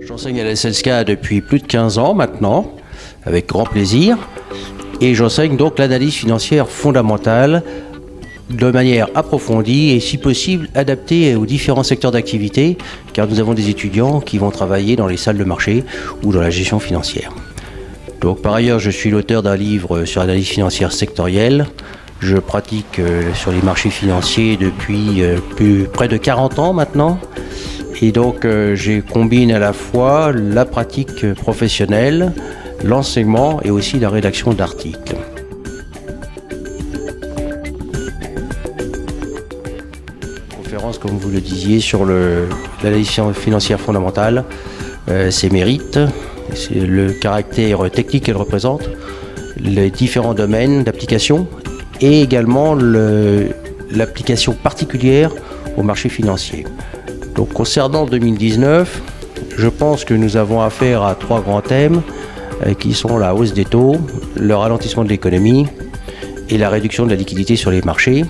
J'enseigne à la SLSCA depuis plus de 15 ans maintenant, avec grand plaisir, et j'enseigne donc l'analyse financière fondamentale de manière approfondie et si possible adaptée aux différents secteurs d'activité, car nous avons des étudiants qui vont travailler dans les salles de marché ou dans la gestion financière. Donc par ailleurs, je suis l'auteur d'un livre sur l'analyse financière sectorielle. Je pratique sur les marchés financiers depuis près de 40 ans maintenant. Et donc je combine à la fois la pratique professionnelle, l'enseignement et aussi la rédaction d'articles. Conférence, comme vous le disiez, sur l'analyse financière fondamentale, ses mérites, le caractère technique qu'elle représente, les différents domaines d'application et également l'application particulière au marché financier. Donc concernant 2019, je pense que nous avons affaire à 3 grands thèmes qui sont la hausse des taux, le ralentissement de l'économie et la réduction de la liquidité sur les marchés.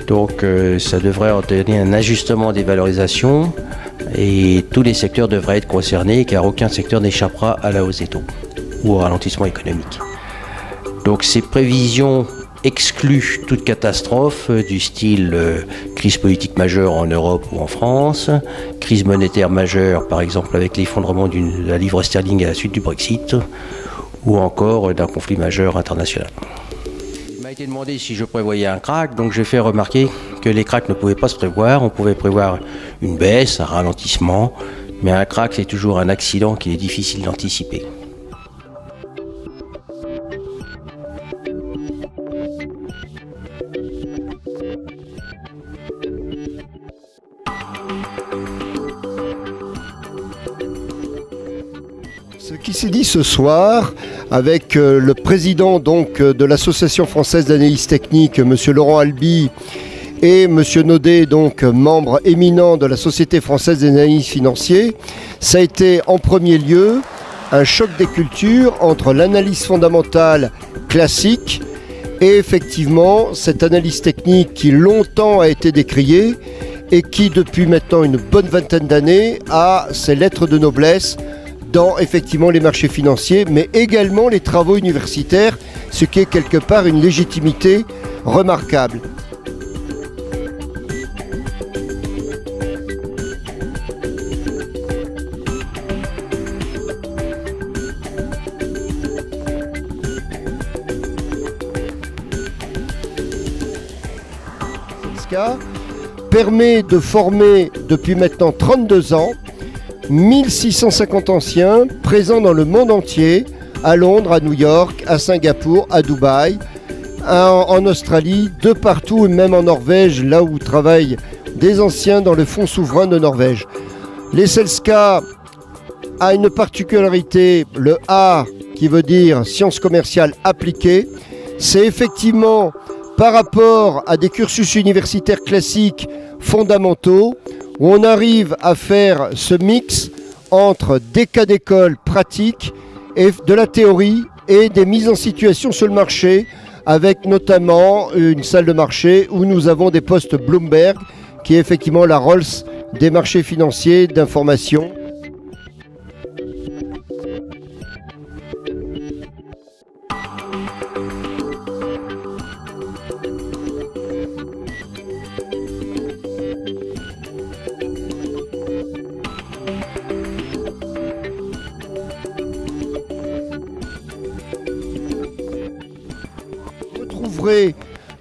Donc ça devrait entraîner un ajustement des valorisations et tous les secteurs devraient être concernés car aucun secteur n'échappera à la hausse des taux ou au ralentissement économique. Donc ces prévisions exclut toute catastrophe du style crise politique majeure en Europe ou en France, crise monétaire majeure par exemple avec l'effondrement de la livre sterling à la suite du Brexit ou encore d'un conflit majeur international. Il m'a été demandé si je prévoyais un krach, donc j'ai fait remarquer que les krachs ne pouvaient pas se prévoir, on pouvait prévoir une baisse, un ralentissement, mais un krach c'est toujours un accident qui est difficile d'anticiper. Ce qui s'est dit ce soir avec le président donc, de l'Association française d'analyse technique, M. Laurent Albi, et M. Naudet, donc membre éminent de la Société française d'analyse financière, ça a été en premier lieu un choc des cultures entre l'analyse fondamentale classique et effectivement cette analyse technique qui longtemps a été décriée et qui depuis maintenant une bonne vingtaine d'années a ses lettres de noblesse dans effectivement les marchés financiers, mais également les travaux universitaires, ce qui est quelque part une légitimité remarquable. SLSCA permet de former depuis maintenant 32 ans 1650 anciens présents dans le monde entier, à Londres, à New York, à Singapour, à Dubaï, en Australie, de partout, et même en Norvège, là où travaillent des anciens dans le fonds souverain de Norvège. Les SLSCA a une particularité, le A qui veut dire sciences commerciales appliquées, c'est effectivement par rapport à des cursus universitaires classiques fondamentaux, où on arrive à faire ce mix entre des cas d'école pratiques et de la théorie et des mises en situation sur le marché, avec notamment une salle de marché où nous avons des postes Bloomberg, qui est effectivement la Rolls des marchés financiers d'information.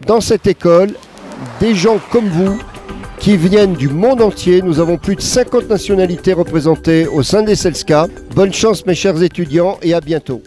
Dans cette école, des gens comme vous qui viennent du monde entier. Nous avons plus de 50 nationalités représentées au sein des SLSCA. Bonne chance mes chers étudiants et à bientôt.